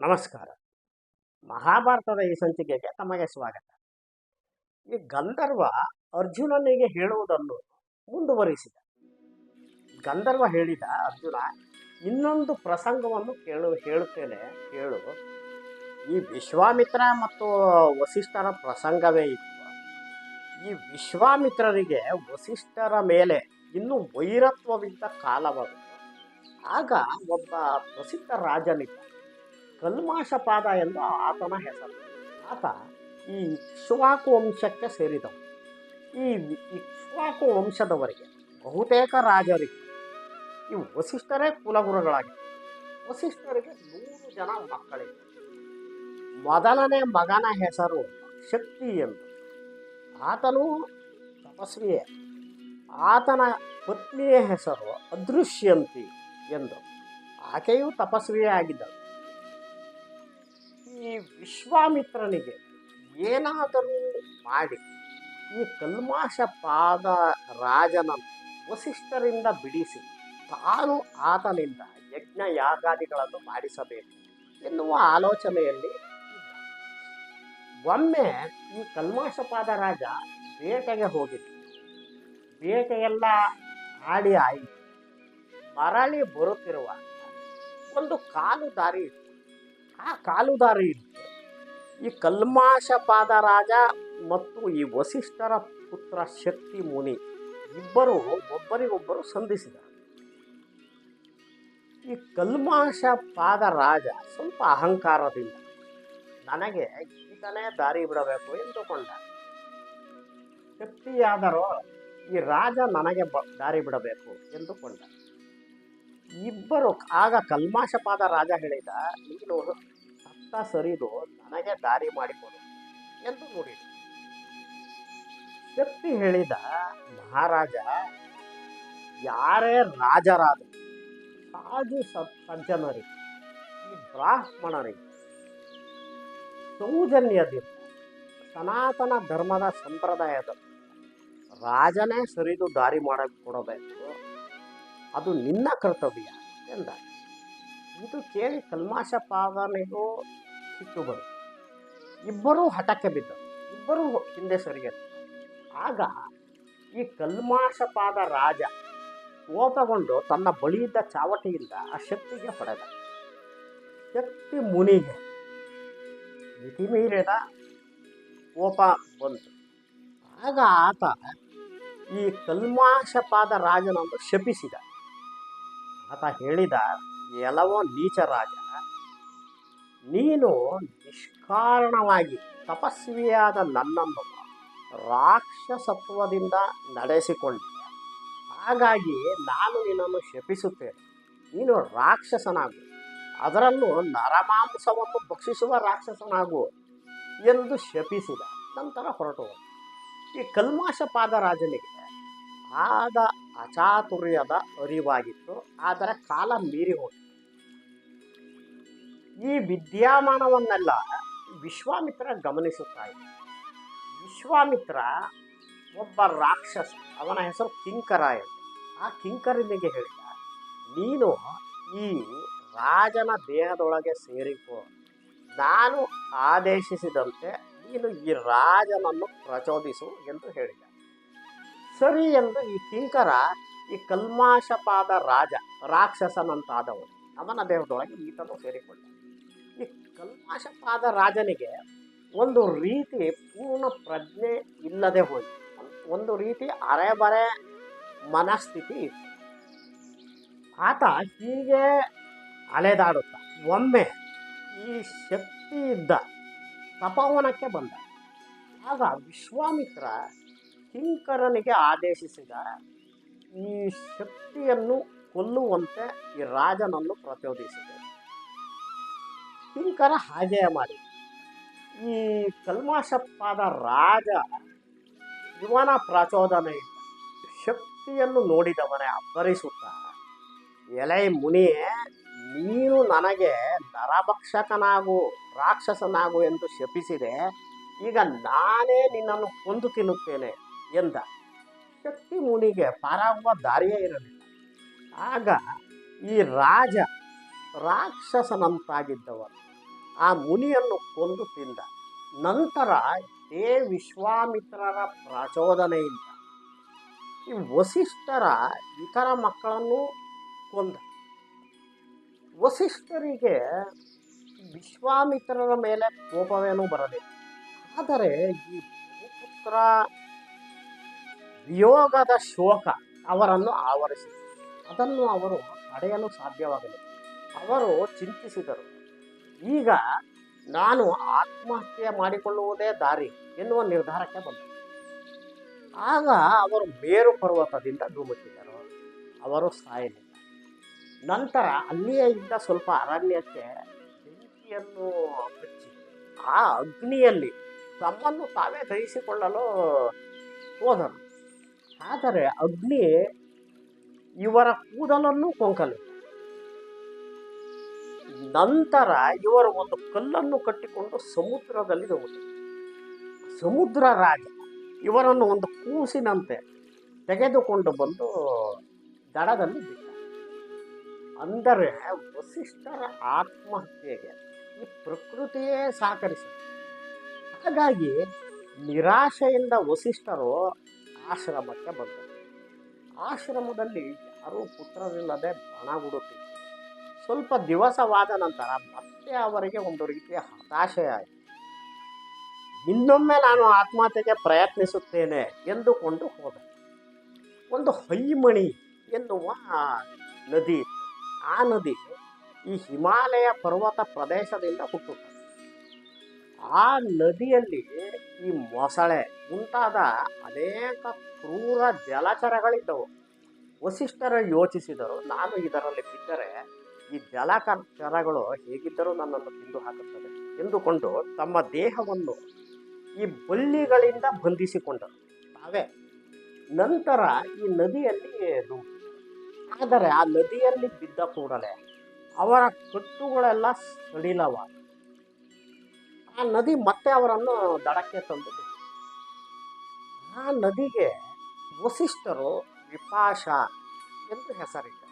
ನಮಸ್ಕಾರ. ಮಹಾಭಾರತದ ಈ ಸಂಚಿಕೆಗೆ ತಮಗೆ ಸ್ವಾಗತ. ಈ ಗಂಧರ್ವ ಅರ್ಜುನನಿಗೆ ಹೇಳುವುದನ್ನು ಮುಂದುವರಿಸಿದ. ಗಂಧರ್ವ ಹೇಳಿದ, ಅರ್ಜುನ, ಇನ್ನೊಂದು ಪ್ರಸಂಗವನ್ನು ಹೇಳುತ್ತೇನೆ ಕೇಳು. ಈ ವಿಶ್ವಾಮಿತ್ರ ಮತ್ತು ವಸಿಷ್ಠರ ಪ್ರಸಂಗವೇ ಇತ್ತು. ಈ ವಿಶ್ವಾಮಿತ್ರರಿಗೆ ವಸಿಷ್ಠರ ಮೇಲೆ ಇನ್ನೂ ವೈರತ್ವವಿದ್ದ ಕಾಲವಾಗುತ್ತದೆ. ಆಗ ಒಬ್ಬ ಪ್ರಸಿದ್ಧ ರಾಜನಿದ್ದ, ಕಲ್ಮಾಷಪಾದ ಎಂದು ಆತನ ಹೆಸರು. ಆತ ಈ ಇಕ್ಷ್ವಾಕು ವಂಶಕ್ಕೆ ಸೇರಿದವು. ಈ ಇಕ್ಷ್ವಾಕು ವಂಶದವರಿಗೆ ಬಹುತೇಕ ರಾಜರಿಗೆ ಈ ವಸಿಷ್ಠರೇ ಕುಲಗುರುಗಳಾಗಿದ್ದರು. ವಸಿಷ್ಠರಿಗೆ 100 ಜನ ಮಕ್ಕಳಿದ್ದರು. ಮೊದಲನೇ ಮಗನ ಹೆಸರು ಶಕ್ತಿ ಎಂದು. ಆತನು ತಪಸ್ವಿಯೇ. ಆತನ ಪತ್ನಿಯ ಹೆಸರು ಅದೃಶ್ಯಂತಿ ಎಂದು. ಆಕೆಯೂ ತಪಸ್ವಿಯೇ ಆಗಿದ್ದಳು. ಈ ವಿಶ್ವಾಮಿತ್ರನಿಗೆ ಏನಾದರೂ ಮಾಡಿ ಈ ಕಲ್ಮಾಷಪಾದ ರಾಜನನ್ನು ವಸಿಷ್ಠರಿಂದ ಬಿಡಿಸಿ ತಾನು ಆತನಿಂದ ಯಜ್ಞ ಯಾಗಾದಿಗಳನ್ನು ಮಾಡಿಸಬೇಕು ಎನ್ನುವ ಆಲೋಚನೆಯಲ್ಲಿ ಇದ್ದ. ಒಮ್ಮೆ ಈ ಕಲ್ಮಾಷಪಾದ ರಾಜ ಬೇಟೆಗೆ ಹೋಗಿದ್ದ. ಬೇಟೆಯೆಲ್ಲ ಆಡಿ ಆಯಿತು. ಮರಳಿ ಬರುತ್ತಿರುವಾಗ ಒಂದು ಕಾಲು ದಾರಿ ಇತ್ತು. ಆ ಕಾಲುದಾರಿಯಲ್ಲಿ ಈ ಕಲ್ಮಾಷಪಾದ ರಾಜ ಮತ್ತು ಈ ವಸಿಷ್ಠರ ಪುತ್ರ ಶಕ್ತಿ ಮುನಿ ಇಬ್ಬರು ಒಬ್ಬರಿಗೊಬ್ಬರು ಸಂಧಿಸಿದರು. ಈ ಕಲ್ಮಾಷಪಾದ ರಾಜ ಸ್ವಲ್ಪ ಅಹಂಕಾರದಿಂದ ನನಗೆ ಈತನೇ ದಾರಿ ಬಿಡಬೇಕು ಎಂದುಕೊಂಡ. ಶಕ್ತಿಯಾದರೂ ಈ ರಾಜ ನನಗೆ ದಾರಿ ಬಿಡಬೇಕು ಎಂದುಕೊಂಡ. ಇಬ್ಬರು ಆಗ ಕಲ್ಮಾಷಪಾದ ರಾಜ ಹೇಳಿದ, ನೀನು ಸತ್ತ ಸರಿದು ನನಗೆ ದಾರಿ ಮಾಡಿಕೊಡು ಎಂದು ನುಡಿದ. ಶಕ್ತಿ ಹೇಳಿದ, ಮಹಾರಾಜ, ಯಾರೇ ರಾಜರಾದ ಸಾಧು ಸಜ್ಜನರಿಗೆ, ಈ ಬ್ರಾಹ್ಮಣರಿಗೆ ಸೌಜನ್ಯದಿಂದ ಸನಾತನ ಧರ್ಮದ ಸಂಪ್ರದಾಯದ ರಾಜನೇ ಸರಿದು ದಾರಿ ಮಾಡಿಕೊಡಬೇಕು. ಅದು ನಿನ್ನ ಕರ್ತವ್ಯ ಎಂದ. ಇದು ಕೇಳಿ ಕಲ್ಮಾಷಪಾದನಿಗೂ ಸಿಟ್ಟು ಬಂತು. ಇಬ್ಬರೂ ಹಠಕ್ಕೆ ಬಿದ್ದರು. ಇಬ್ಬರೂ ಹಿಂದೆ ಸರಿಯರು. ಆಗ ಈ ಕಲ್ಮಾಷಪಾದ ರಾಜ ಕೋಪಗೊಂಡು ತನ್ನ ಬಳಿಯಿದ್ದ ಚಾವಟಿಯಿಂದ ಆ ಶಕ್ತಿಗೆ ಹೊಡೆದ. ಶಕ್ತಿ ಮುನಿಗೆ ಮಿತಿಮೀರಿದ ಕೋಪ ಬಂತು. ಆಗ ಆತ ಈ ಕಲ್ಮಾಷಪಾದ ರಾಜನನ್ನು ಶಪಿಸಿದ. ಆತ ಹೇಳಿದ, ಎಲ್ಲವೋ ನೀಚ ರಾಜ, ನೀನು ನಿಷ್ಕಾರಣವಾಗಿ ತಪಸ್ವಿಯಾದ ನನ್ನನ್ನು ರಾಕ್ಷಸತ್ವದಿಂದ ನಡೆಸಿಕೊಂಡೆ. ಹಾಗಾಗಿ ನಾನು ನಿನ್ನನ್ನು ಶಪಿಸುತ್ತೇನೆ. ನೀನು ರಾಕ್ಷಸನಾಗು, ಅದರಲ್ಲೂ ನರಮಾಂಸವನ್ನು ಭಕ್ಷಿಸುವ ರಾಕ್ಷಸನಾಗು ಎಂದು ಶಪಿಸಿದ. ನಂತರ ಹೊರಟು ಹೋದ. ಈ ಕಲ್ಮಾಷಪಾದ ರಾಜನಿಗೆ ಆದ ಅಚಾತುರ್ಯದ ಅರಿವಾಗಿತ್ತು, ಆದರೆ ಕಾಲ ಮೀರಿ ಹೋಗಿತ್ತು. ಈ ವಿದ್ಯಮಾನವನ್ನೆಲ್ಲ ವಿಶ್ವಾಮಿತ್ರ ಗಮನಿಸುತ್ತಾ ಇದ್ದ. ವಿಶ್ವಾಮಿತ್ರ ಒಬ್ಬ ರಾಕ್ಷಸ, ಅವನ ಹೆಸರು ಕಿಂಕರ ಎಂದು. ಆ ಕಿಂಕರನಿಗೆ ಹೇಳಿದ, ನೀನು ಈ ರಾಜನ ದೇಹದೊಳಗೆ ಸೇರಿಕೋ. ನಾನು ಆದೇಶಿಸಿದಂತೆ ನೀನು ಈ ರಾಜನನ್ನು ಪ್ರಚೋದಿಸು ಎಂದು ಹೇಳಿದ. ಸರಿ ಎಂದು ಈ ಕಿಂಕರ ಈ ಕಲ್ಮಾಷಪಾದ ರಾಜ ರಾಕ್ಷಸನಂತಾದವನು ಅವನ ದೇಹದೊಳಗೆ ಈತನು ಸೇರಿಕೊಂಡ. ಈ ಕಲ್ಮಾಷಪಾದ ರಾಜನಿಗೆ ಒಂದು ರೀತಿ ಪೂರ್ಣ ಪ್ರಜ್ಞೆ ಇಲ್ಲದೆ ಹೋಯಿತು. ಒಂದು ರೀತಿ ಅರೆಬರೆ ಮನಸ್ಥಿತಿ ಇತ್ತು. ಆತ ಹೀಗೆ ಅಲೆದಾಡುತ್ತ ಒಮ್ಮೆ ಈ ಶಕ್ತಿ ಇದ್ದ ತಪೋವನಕ್ಕೆ ಬಂದ. ಆಗ ವಿಶ್ವಾಮಿತ್ರ ಕಿಂಕರನಿಗೆ ಆದೇಶಿಸಿದ, ಈ ಶಕ್ತಿಯನ್ನು ಕೊಲ್ಲುವಂತೆ ಈ ರಾಜನನ್ನು ಪ್ರಚೋದಿಸಿದೆ. ಕಿಂಕರ ಹಾಗೆಯೇ ಮಾಡಿ ಈ ಕಲ್ಮಾಷಪಾದ ರಾಜ ಇವನ ಪ್ರಚೋದನೆಯಿಂದ ಶಕ್ತಿಯನ್ನು ನೋಡಿದವನೇ ಅಬ್ಬರಿಸುತ್ತ, ಎಲೆ ಮುನಿಯೇ, ನೀನು ನನಗೆ ನರಭಕ್ಷಕನಾಗು, ರಾಕ್ಷಸನಾಗು ಎಂದು ಶಪಿಸಿದೆ. ಈಗ ನಾನೇ ನಿನ್ನನ್ನು ಕೊಂದು ತಿನ್ನುತ್ತೇನೆ ಎಂದ. ಶಕ್ತಿ ಮುನಿಗೆ ಪಾರಾಗುವ ದಾರಿಯೇ ಇರಲಿಲ್ಲ. ಆಗ ಈ ರಾಜ ರಾಕ್ಷಸನಂತಾಗಿದ್ದವನು ಆ ಮುನಿಯನ್ನು ಕೊಂದು ತಿಂದ. ನಂತರ ಇದೇ ವಿಶ್ವಾಮಿತ್ರರ ಪ್ರಚೋದನೆಯಿಂದ ಈ ವಸಿಷ್ಠರ ಇತರ ಮಕ್ಕಳನ್ನು ಕೊಂದ. ವಸಿಷ್ಠರಿಗೆ ವಿಶ್ವಾಮಿತ್ರರ ಮೇಲೆ ಕೋಪವೇನೂ ಬರಲಿಲ್ಲ. ಆದರೆ ಈ ಭೂಪುತ್ರ ವಿಯೋಗದ ಶೋಕ ಅವರನ್ನು ಆವರಿಸಿತು. ಅದನ್ನು ಅವರು ತಡೆಯಲು ಸಾಧ್ಯವಾಗಲಿಲ್ಲ. ಅವರು ಚಿಂತಿಸಿದರು, ಈಗ ನಾನು ಆತ್ಮಹತ್ಯೆ ಮಾಡಿಕೊಳ್ಳುವುದೇ ದಾರಿ ಎನ್ನುವ ನಿರ್ಧಾರಕ್ಕೆ ಬಂದರು. ಆಗ ಅವರು ಮೇರು ಪರ್ವತದಿಂದ ಧುಮುಕಿದರು. ಅವರು ಸಾಯಲಿಲ್ಲ. ನಂತರ ಅಲ್ಲಿಯೇ ಇದ್ದ ಸ್ವಲ್ಪ ಅರಣ್ಯಕ್ಕೆ ಬೆಂಕಿಯನ್ನು ಹಚ್ಚಿ ಆ ಅಗ್ನಿಯಲ್ಲಿ ತಮ್ಮನ್ನು ತಾವೇ ದಹಿಸಿಕೊಳ್ಳಲು ಹೋದರು. ಆದರೆ ಅಗ್ನಿ ಇವರ ಕೂದಲನ್ನು ಕೊಂಕಲಿಲ್ಲ. ನಂತರ ಇವರು ಒಂದು ಕಲ್ಲನ್ನು ಕಟ್ಟಿಕೊಂಡು ಸಮುದ್ರದಲ್ಲಿ ಧುಮುಕಿದರು. ಸಮುದ್ರ ರಾಜ ಇವರನ್ನು ಒಂದು ಕೂಸಿನಂತೆ ತೆಗೆದುಕೊಂಡು ಬಂದು ದಡದಲ್ಲಿ ಬಿಟ್ಟ. ಅಂದರೆ ವಸಿಷ್ಠರ ಆತ್ಮಹತ್ಯೆಗೆ ಈ ಪ್ರಕೃತಿಯೇ ಸಹಕರಿಸಿದೆ. ಹಾಗಾಗಿ ನಿರಾಶೆಯಿಂದ ವಸಿಷ್ಠರು ಆಶ್ರಮಕ್ಕೆ ಬಂದರು. ಆಶ್ರಮದಲ್ಲಿ ಯಾರೂ ಪುತ್ರರಿಲ್ಲದೆ ಬಣಗುಡುತ್ತಿದ್ದರು. ಸ್ವಲ್ಪ ದಿವಸವಾದ ನಂತರ ಮತ್ತೆ ಅವರಿಗೆ ಒಂದು ರೀತಿಯ ಹತಾಶೆಯಾಯಿತು. ಇನ್ನೊಮ್ಮೆ ನಾನು ಆತ್ಮಹತ್ಯೆಗೆ ಪ್ರಯತ್ನಿಸುತ್ತೇನೆ ಎಂದುಕೊಂಡು ಹೋದ. ಒಂದು ಹೈಮಣಿ ಎನ್ನುವ ನದಿ ಇತ್ತು. ಆ ನದಿ ಈ ಹಿಮಾಲಯ ಪರ್ವತ ಪ್ರದೇಶದಿಂದ ಹುಟ್ಟುತ್ತದೆ. ಆ ನದಿಯಲ್ಲಿ ಈ ಮೊಸಳೆ ಮುಂತಾದ ಅನೇಕ ಕ್ರೂರ ಜಲಚರಗಳಿದ್ದವು. ವಸಿಷ್ಠರು ಯೋಚಿಸಿದರು, ನಾನು ಇದರಲ್ಲಿ ಬಿದ್ದರೆ ಈ ಜಲಚರಗಳು ಹೇಗಿದ್ದರೂ ನನ್ನನ್ನು ತಿಂದು ಹಾಕುತ್ತದೆ ಎಂದುಕೊಂಡು ತಮ್ಮ ದೇಹವನ್ನು ಈ ಬಳ್ಳಿಗಳಿಂದ ಬಂಧಿಸಿಕೊಂಡರು ತಾವೇ. ನಂತರ ಈ ನದಿಯಲ್ಲಿ ಧುಮುಕಿದರು. ಆದರೆ ಆ ನದಿಯಲ್ಲಿ ಬಿದ್ದ ಕೂಡಲೇ ಅವರ ಕಟ್ಟುಗಳೆಲ್ಲ ಸಡಿಲವಾದ. ಆ ನದಿ ಮತ್ತೆ ಅವರನ್ನು ದಡಕ್ಕೆ ತಂದು ಬಿಟ್ಟಿತು. ಆ ನದಿಗೆ ವಸಿಷ್ಠರು ವಿಪಾಶ ಎಂದು ಹೆಸರಿಟ್ಟರು.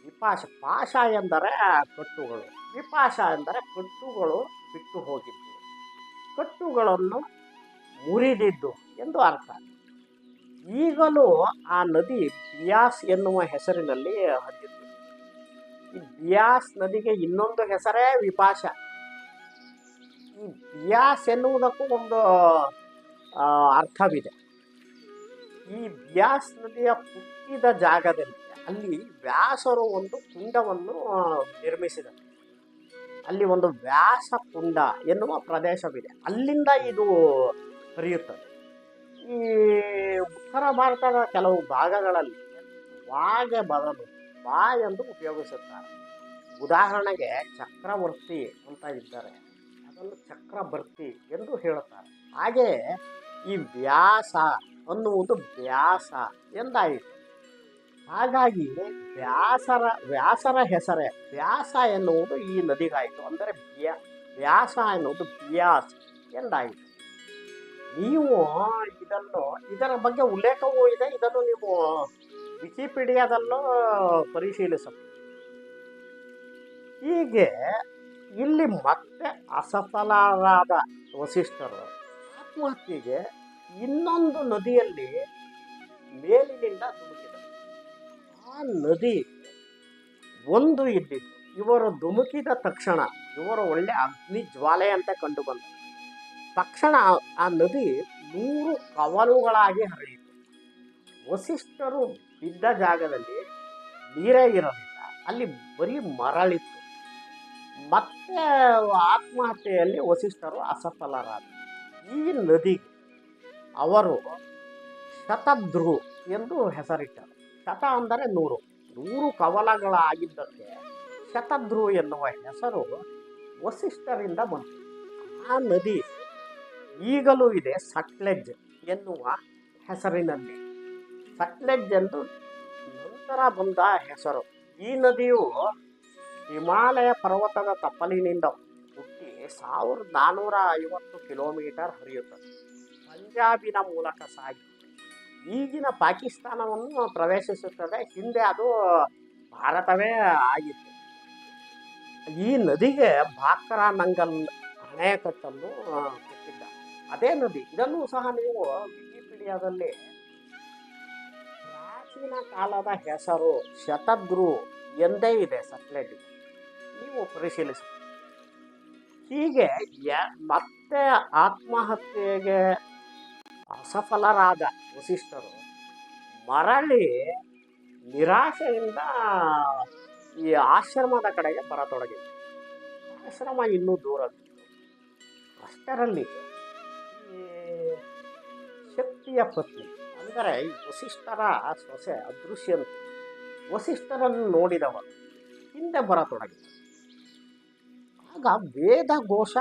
ವಿಪಾಶ, ಪಾಶ ಎಂದರೆ ಕಟ್ಟುಗಳು, ವಿಪಾಶ ಎಂದರೆ ಕಟ್ಟುಗಳು ಬಿಟ್ಟು ಹೋಗಿದ್ದು, ಕಟ್ಟುಗಳನ್ನು ಮುರಿದಿದ್ದು ಎಂದು ಅರ್ಥ. ಈಗಲೂ ಆ ನದಿ ಬಿಯಾಸ್ ಎನ್ನುವ ಹೆಸರಿನಲ್ಲಿ ಹರಿಯುತ್ತದೆ. ಈ ಬಿಯಾಸ್ ನದಿಗೆ ಇನ್ನೊಂದು ಹೆಸರೇ ವಿಪಾಶ. ಈ ಬಿಯಾಸ್ ಎನ್ನುವುದಕ್ಕೂ ಒಂದು ಅರ್ಥವಿದೆ. ಈ ಬಿಯಾಸ್ ನದಿಯ ಹುಟ್ಟಿದ ಜಾಗದಲ್ಲಿ ಅಲ್ಲಿ ವ್ಯಾಸರು ಒಂದು ಕುಂಡವನ್ನು ನಿರ್ಮಿಸಿದರು. ಅಲ್ಲಿ ಒಂದು ವ್ಯಾಸ ಕುಂಡ ಎನ್ನುವ ಪ್ರದೇಶವಿದೆ. ಅಲ್ಲಿಂದ ಇದು ಹರಿಯುತ್ತದೆ. ಈ ಉತ್ತರ ಭಾರತದ ಕೆಲವು ಭಾಗಗಳಲ್ಲಿ ವಾಗೆ ಬದಲು ಬಾ ಎಂದು ಉಪಯೋಗಿಸುತ್ತಾರೆ. ಉದಾಹರಣೆಗೆ ಚಕ್ರವರ್ತಿ ಅಂತ ಇದ್ದರೆ ಅದನ್ನು ಚಕ್ರವರ್ತಿ ಎಂದು ಹೇಳುತ್ತಾರೆ. ಹಾಗೆಯೇ ಈ ವ್ಯಾಸ ಅನ್ನುವುದು ವ್ಯಾಸ ಎಂದಾಯಿತು. ಹಾಗಾಗಿ ವ್ಯಾಸರ ಹೆಸರೇ ವ್ಯಾಸ ಎನ್ನುವುದು ಈ ನದಿಗಾಯಿತು. ಅಂದರೆ ವ್ಯಾಸ ಎನ್ನುವುದು ಬಿಯಾಸ್ ಎಂದಾಯಿತು. ನೀವು ಇದರ ಬಗ್ಗೆ ಉಲ್ಲೇಖವೂ ಇದೆ. ಇದನ್ನು ನೀವು ವಿಕಿಪೀಡಿಯಾದಲ್ಲೂ ಪರಿಶೀಲಿಸಬಹುದು. ಹೀಗೆ ಇಲ್ಲಿ ಮತ್ತೆ ಅಸಫಲರಾದ ವಸಿಷ್ಠರು ಆತ್ಮಹತ್ಯೆಗೆ ಇನ್ನೊಂದು ನದಿಯಲ್ಲಿ ಮೇಲಿನಿಂದ ಧುಮುಕಿದರು. ಆ ನದಿ ಒಂದು ಇದ್ದಿತ್ತು. ಇವರು ಧುಮುಕಿದ ತಕ್ಷಣ ಇವರು ಒಳ್ಳೆ ಅಗ್ನಿ ಜ್ವಾಲೆಯಂತೆ ಕಂಡು ಬಂದರು. ತಕ್ಷಣ ಆ ನದಿ 100 ಕವಲುಗಳಾಗಿ ಹರಿಯಿತು. ವಸಿಷ್ಠರು ಬಿದ್ದ ಜಾಗದಲ್ಲಿ ನೀರೇ ಇರಲಿಲ್ಲ, ಅಲ್ಲಿ ಬರೀ ಮರಳಿತ್ತು. ಮತ್ತೆ ಆತ್ಮಹತ್ಯೆಯಲ್ಲಿ ವಸಿಷ್ಠರು ಅಸಫಲರಾದರು. ಈ ನದಿಗೆ ಅವರು ಶತಧ್ರು ಎಂದು ಹೆಸರಿಟ್ಟರು. ಶತ ಅಂದರೆ 100 ಕವಲಗಳಾಗಿದ್ದಕ್ಕೆ ಶತಧ್ರು ಎನ್ನುವ ಹೆಸರು ವಸಿಷ್ಠರಿಂದ ಬಂತು. ಆ ನದಿ ಈಗಲೂ ಇದೆ, ಸಟ್ಲೆಜ್ ಎನ್ನುವ ಹೆಸರಿನಲ್ಲಿ. ಸಟ್ಲೆಜ್ ಎಂದು ನಂತರ ಬಂದ ಹೆಸರು. ಈ ನದಿಯು ಹಿಮಾಲಯ ಪರ್ವತದ ತಪ್ಪಲಿನಿಂದ ಹುಟ್ಟಿ 1450 ಕಿಲೋಮೀಟರ್ ಹರಿಯುತ್ತದೆ. ಪಂಜಾಬಿನ ಮೂಲಕ ಸಾಗಿ ಈಗಿನ ಪಾಕಿಸ್ತಾನವನ್ನು ಪ್ರವೇಶಿಸುತ್ತದೆ. ಹಿಂದೆ ಅದು ಭಾರತವೇ ಆಗಿತ್ತು. ಈ ನದಿಗೆ ಭಾಕರ ನಂಗಲ್ ಅಣೆಕಟ್ಟನ್ನು ಕಟ್ಟಿದ್ದ. ಅದೇ ನದಿ. ಇದನ್ನು ಸಹ ನೀವು ವಿಕಿಪೀಡಿಯಾದಲ್ಲಿ ಪ್ರಾಚೀನ ಕಾಲದ ಹೆಸರು ಶತದ್ರು ಎಂದೇ ಇದೆ ಸಟ್ಲೇಜ್. ನೀವು ಪರಿಶೀಲಿಸಿ. ಹೀಗೆ ಮತ್ತೆ ಆತ್ಮಹತ್ಯೆಗೆ ಅಸಫಲರಾದ ವಸಿಷ್ಠರು ಮರಳಿ ನಿರಾಶೆಯಿಂದ ಈ ಆಶ್ರಮದ ಕಡೆಗೆ ಬರತೊಡಗಿದರು. ಆಶ್ರಮ ಇನ್ನೂ ದೂರವಿತ್ತು. ಅಷ್ಟರಲ್ಲಿ ಈ ಶಕ್ತಿಯ ಪತ್ನಿ ಅಂದರೆ ಈ ವಸಿಷ್ಠರ ಸೊಸೆ ಅದೃಶ್ಯಂತ ವಸಿಷ್ಠರನ್ನು ನೋಡಿದವರು ಹಿಂದೆ ಬರತೊಡಗಿದರು. ಆಗ ವೇದಘೋಷ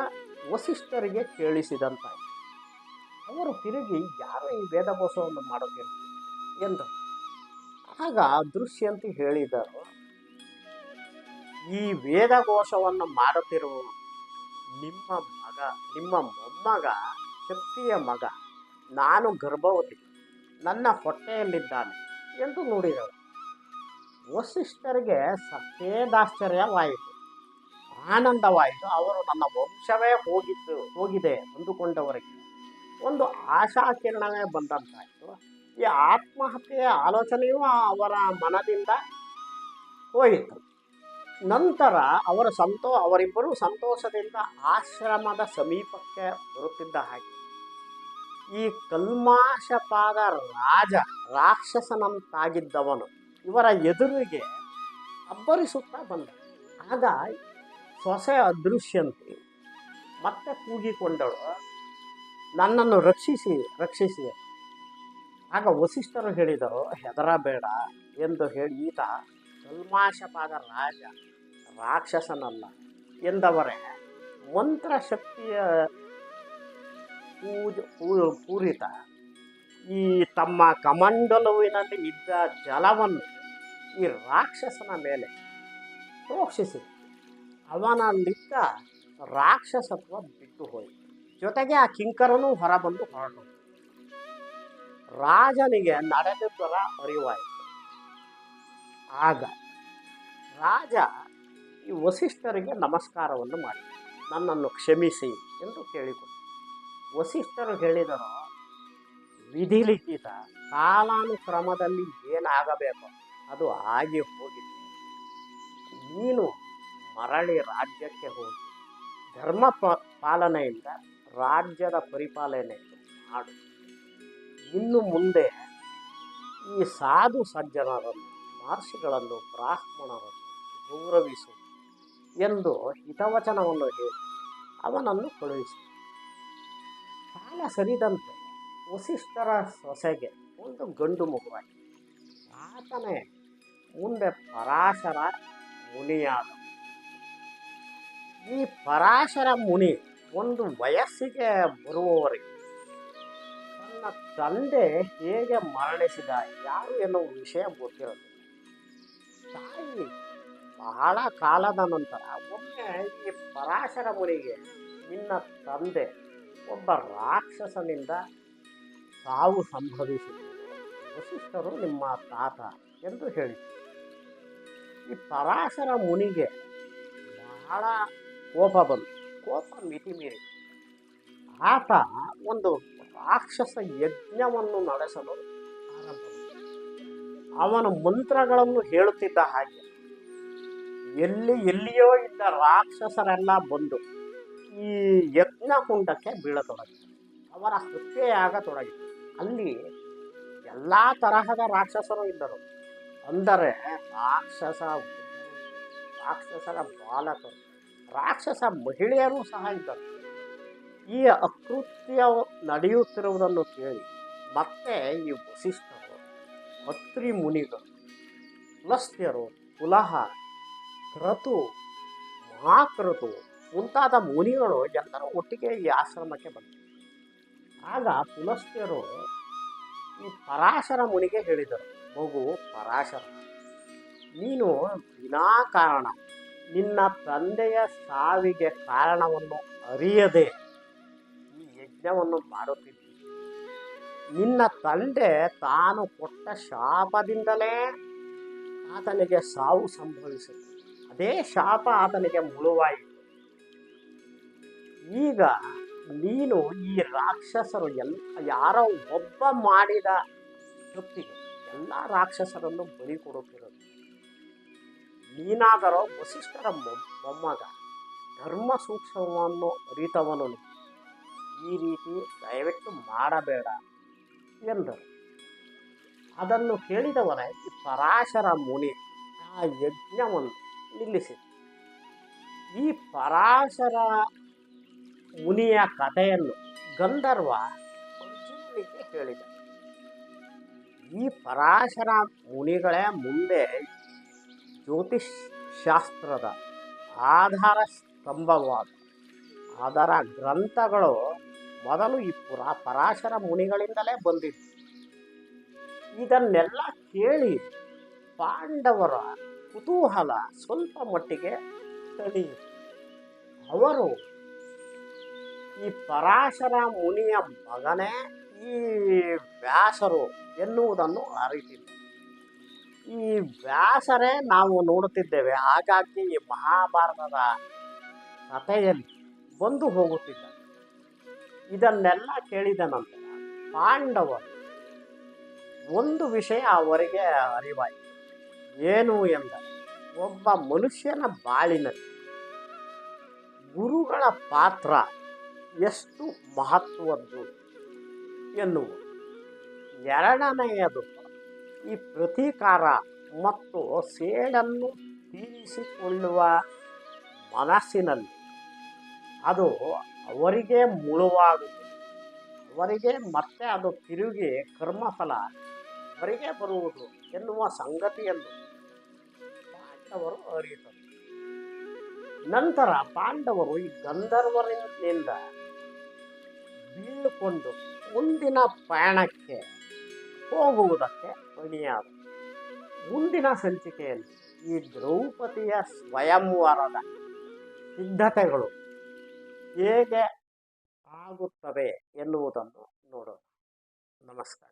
ವಸಿಷ್ಠರಿಗೆ ಕೇಳಿಸಿದಂತಾಯಿತು. ಅವರು ತಿರುಗಿ ಯಾರು ಈ ವೇದಘೋಷವನ್ನು ಮಾಡುತ್ತೀರಿ ಎಂದರು. ಆಗ ಅದೃಶ್ಯಂತಿ ಹೇಳಿದರು, ಈ ವೇದಘೋಷವನ್ನು ಮಾಡುತ್ತಿರುವ ನಿಮ್ಮ ಮಗ, ನಿಮ್ಮ ಮೊಮ್ಮಗ, ಶಕ್ತಿಯ ಮಗ. ನಾನು ಗರ್ಭವತಿ, ನನ್ನ ಹೊಟ್ಟೆಯಲ್ಲಿದ್ದಾನೆ ಎಂದು ನುಡಿದಳು. ವಸಿಷ್ಠರಿಗೆ ಸಫೇದಾಶ್ಚರ್ಯವಾಯಿತು, ಆನಂದವಾಯಿತು. ಅವರು ನನ್ನ ವಂಶವೇ ಹೋಗಿದೆ ಅಂದುಕೊಂಡವರಿಗೆ ಒಂದು ಆಶಾಕಿರಣವೇ ಬಂದಂತಾಯಿತು. ಈ ಆತ್ಮಹತ್ಯೆಯ ಆಲೋಚನೆಯೂ ಅವರ ಮನದಿಂದ ಹೋಯಿತು. ನಂತರ ಅವರಿಬ್ಬರು ಸಂತೋಷದಿಂದ ಆಶ್ರಮದ ಸಮೀಪಕ್ಕೆ ಬರುತ್ತಿದ್ದ ಹಾಗೆ ಈ ಕಲ್ಮಾಶಪಾದ ರಾಕ್ಷಸನಂತಾಗಿದ್ದವನು ಇವರ ಎದುರಿಗೆ ಅಬ್ಬರಿಸುತ್ತಾ ಬಂದ. ಆಗ ಸೊಸೆ ಅದೃಶ್ಯಂತೆ ಮತ್ತೆ ಕೂಗಿಕೊಂಡಳು, ನನ್ನನ್ನು ರಕ್ಷಿಸಿ. ಆಗ ವಸಿಷ್ಠರು ಹೇಳಿದರು, ಹೆದರಬೇಡ ಎಂದು ಹೇಳಿ, ಈತ ಕಲ್ಮಾಶಪಾದ ರಾಕ್ಷಸನಲ್ಲ ಎಂದವರೇ ಮಂತ್ರಶಕ್ತಿಯ ಪೂರಿತ ಈ ತಮ್ಮ ಕಮಂಡಲುವಿನಲ್ಲಿ ಇದ್ದ ಜಲವನ್ನು ಈ ರಾಕ್ಷಸನ ಮೇಲೆ ಪ್ರೋಕ್ಷಿಸಿ ಅವನಲ್ಲಿದ್ದ ರಾಕ್ಷಸತ್ವ ಬಿಟ್ಟು ಹೋಯಿತು. ಜೊತೆಗೆ ಆ ಕಿಂಕರನು ಹೊರಬಂದು ಹೊರಟು. ರಾಜನಿಗೆ ನಡೆದಿದ್ದರ ಅರಿವಾಯಿತು. ಆಗ ರಾಜ ಈ ವಸಿಷ್ಠರಿಗೆ ನಮಸ್ಕಾರವನ್ನು ಮಾಡಿ ನನ್ನನ್ನು ಕ್ಷಮಿಸಿ ಎಂದು ಕೇಳಿಕೊಂಡ. ವಸಿಷ್ಠರು ಹೇಳಿದರು, ವಿಧಿಲಿಖಿತ ಕಾಲಾನುಕ್ರಮದಲ್ಲಿ ಏನಾಗಬೇಕು ಅದು ಆಗಿ ಹೋಗಿದೆ. ನೀನು ಮರಳಿ ರಾಜ್ಯಕ್ಕೆ ಹೋಗಿ ಧರ್ಮ ಪಾಲನೆಯಿಂದ ರಾಜ್ಯದ ಪರಿಪಾಲನೆ ಮಾಡು. ಇನ್ನು ಮುಂದೆ ಈ ಸಾಧು ಸಜ್ಜನರನ್ನು, ಮಹರ್ಷಿಗಳನ್ನು, ಬ್ರಾಹ್ಮಣರನ್ನು ಗೌರವಿಸು ಎಂದು ಹಿತವಚನವನ್ನು ಹೇಳಿ ಅವನನ್ನು ಕಳುಹಿಸಿ. ಕಾಲ ಸರಿದಂತೆ ವಸಿಷ್ಠರ ಸೊಸೆಗೆ ಒಂದು ಗಂಡು ಮಗುವಾಯಿತು. ಆತನೇ ಮುಂದೆ ಪರಾಶರ ಮುನಿಯಾದ. ಈ ಪರಾಶರ ಮುನಿ ಒಂದು ವಯಸ್ಸಿಗೆ ಬರುವವರೆಗೆ ತನ್ನ ತಂದೆ ಹೇಗೆ ಮರಣಿಸಿದ ಯಾರು ಎನ್ನುವ ವಿಷಯ ಗೊತ್ತಿರೋದು. ತಾಯಿ ಬಹಳ ಕಾಲದ ನಂತರ ಒಮ್ಮೆ ಈ ಪರಾಶರ ಮುನಿಗೆ, ನಿನ್ನ ತಂದೆ ಒಬ್ಬ ರಾಕ್ಷಸನಿಂದ ಸಾವು ಸಂಭವಿಸಿತು, ವಸಿಷ್ಠರು ನಿಮ್ಮ ತಾತ ಎಂದು ಹೇಳಿದರು. ಈ ಪರಾಶರ ಮುನಿಗೆ ಬಹಳ ಕೋಪ ಬಂತು. ಕೋಪ ಮಿತಿ ಮೀರಿ ಆತ ಒಂದು ರಾಕ್ಷಸ ಯಜ್ಞವನ್ನು ನಡೆಸಲು ಆರಂಭ ಮಾಡಿದ. ಅವನ ಮಂತ್ರಗಳನ್ನು ಹೇಳುತ್ತಿದ್ದ ಹಾಗೆ ಎಲ್ಲಿಯೋ ಇದ್ದ ರಾಕ್ಷಸರೆಲ್ಲ ಬಂದು ಈ ಯಜ್ಞಕುಂಡಕ್ಕೆ ಬೀಳತೊಡಗಿದರು. ಅವರ ಹತ್ಯೆಯಾಗತೊಡಗಿತು. ಅಲ್ಲಿ ಎಲ್ಲ ತರಹದ ರಾಕ್ಷಸರು ಇದ್ದರು. ಅಂದರೆ ರಾಕ್ಷಸರ ಬಾಲಕರು, ರಾಕ್ಷಸ ಮಹಿಳೆಯರು ಸಹ ಇದ್ದರು. ಈ ಅಕೃತ್ಯ ನಡೆಯುತ್ತಿರುವುದನ್ನು ಕೇಳಿ ಮತ್ತೆ ಈ ವಸಿಷ್ಠರು, ಅತ್ರಿ ಮುನಿಗಳು, ಪುಲಸ್ತ್ಯರು, ಪುಲಹ, ಕ್ರತು, ಮಹಾಕ್ರತು ಮುಂತಾದ ಮುನಿಗಳು ಎಲ್ಲರೂ ಒಟ್ಟಿಗೆ ಈ ಆಶ್ರಮಕ್ಕೆ ಬಂದರು. ಆಗ ಪುಲಸ್ತ್ಯರು ಈ ಪರಾಶರ ಮುನಿಗೆ ಹೇಳಿದರು, ಮಗು ಪರಾಶರ, ನೀನು ವಿನಾಕಾರಣ ನಿನ್ನ ತಂದೆಯ ಸಾವಿಗೆ ಕಾರಣವನ್ನು ಅರಿಯದೆ ಈ ಯಜ್ಞವನ್ನು ಮಾಡುತ್ತಿದ್ದಿ. ನಿನ್ನ ತಂದೆ ತಾನು ಕೊಟ್ಟ ಶಾಪದಿಂದಲೇ ಆತನಿಗೆ ಸಾವು ಸಂಭವಿಸಿತು. ಅದೇ ಶಾಪ ಆತನಿಗೆ ಮುಳುವಾಯಿತು. ಈಗ ನೀನು ಈ ರಾಕ್ಷಸರು ಯಾರೋ ಒಬ್ಬ ಮಾಡಿದ ತಪ್ಪಿಗೆ ಎಲ್ಲ ರಾಕ್ಷಸರನ್ನು ಬಲಿ ಕೊಡುತ್ತಿರೋದು. ನೀನಾದರೋ ವಸಿಷ್ಠರ ಮೊಮ್ಮಗ, ಧರ್ಮ ಸೂಕ್ಷ್ಮವನ್ನು ಅರಿತವನು, ಈ ರೀತಿ ದಯವಿಟ್ಟು ಮಾಡಬೇಡ ಎಂದರು. ಅದನ್ನು ಕೇಳಿದವನೇ ಈ ಪರಾಶರ ಮುನಿ ಆ ಯಜ್ಞವನ್ನು ನಿಲ್ಲಿಸಿದ. ಈ ಪರಾಶರ ಮುನಿಯ ಕಥೆಯನ್ನು ಗಂಧರ್ವ ಅರ್ಜುನನಿಗೆ ಹೇಳಿದ. ಈ ಪರಾಶರ ಮುನಿಗಳೇ ಮುಂದೆ ಜ್ಯೋತಿಷ್ ಶಾಸ್ತ್ರದ ಆಧಾರ ಸ್ತಂಭವಾದ. ಅದರ ಗ್ರಂಥಗಳು ಮೊದಲು ಈ ಪರಾಶರ ಮುನಿಗಳಿಂದಲೇ ಬಂದಿದ್ದು. ಇದನ್ನೆಲ್ಲ ಕೇಳಿ ಪಾಂಡವರ ಕುತೂಹಲ ಸ್ವಲ್ಪ ಮಟ್ಟಿಗೆ ತಣಿಯಿತು. ಅವರು ಈ ಪರಾಶರ ಮುನಿಯ ಮಗನೇ ಈ ವ್ಯಾಸರು ಎನ್ನುವುದನ್ನು ಅರಿತಿದ್ದರು. ಈ ವ್ಯಾಸರೇ ನಾವು ನೋಡುತ್ತಿದ್ದೇವೆ ಹಾಗಾಗಿ ಈ ಮಹಾಭಾರತದ ಕಥೆಯಲ್ಲಿ ಬಂದು ಹೋಗುತ್ತಿದ್ದ. ಇದನ್ನೆಲ್ಲ ಕೇಳಿದ ನಂತರ ಪಾಂಡವರು ಒಂದು ವಿಷಯ ಅವರಿಗೆ ಅರಿವಾಯಿತು. ಏನು ಎಂದರೆ, ಒಬ್ಬ ಮನುಷ್ಯನ ಬಾಳಿನಲ್ಲಿ ಗುರುಗಳ ಪಾತ್ರ ಎಷ್ಟು ಮಹತ್ವದ್ದು ಎನ್ನುವುದು. ಎರಡನೆಯದು, ಈ ಪ್ರತೀಕಾರ ಮತ್ತು ಸೇಡನ್ನು ತೀರಿಸಿಕೊಳ್ಳುವ ಮನಸ್ಸಿನಲ್ಲಿ ಅದು ಅವರಿಗೆ ಮುಳುವಾಗುವುದು. ಅವರಿಗೆ ಮತ್ತೆ ಅದು ತಿರುಗಿ ಕರ್ಮಫಲ ಅವರಿಗೆ ಬರುವುದು ಎನ್ನುವ ಸಂಗತಿಯನ್ನು ಪಾಂಡವರು ಅರಿತರು. ನಂತರ ಪಾಂಡವರು ಈ ಗಂಧರ್ವರಿಂದ ಬೀಳುಕೊಂಡು ಮುಂದಿನ ಪಯಣಕ್ಕೆ ಹೋಗುವುದಕ್ಕೆ ಅಣಿಯಾದರು. ಮುಂದಿನ ಸಂಚಿಕೆಯಲ್ಲಿ ಈ ದ್ರೌಪದಿಯ ಸ್ವಯಂವರದ ಸಿದ್ಧತೆಗಳು ಹೇಗೆ ಆಗುತ್ತವೆ ಎನ್ನುವುದನ್ನು ನೋಡೋಣ. ನಮಸ್ಕಾರ.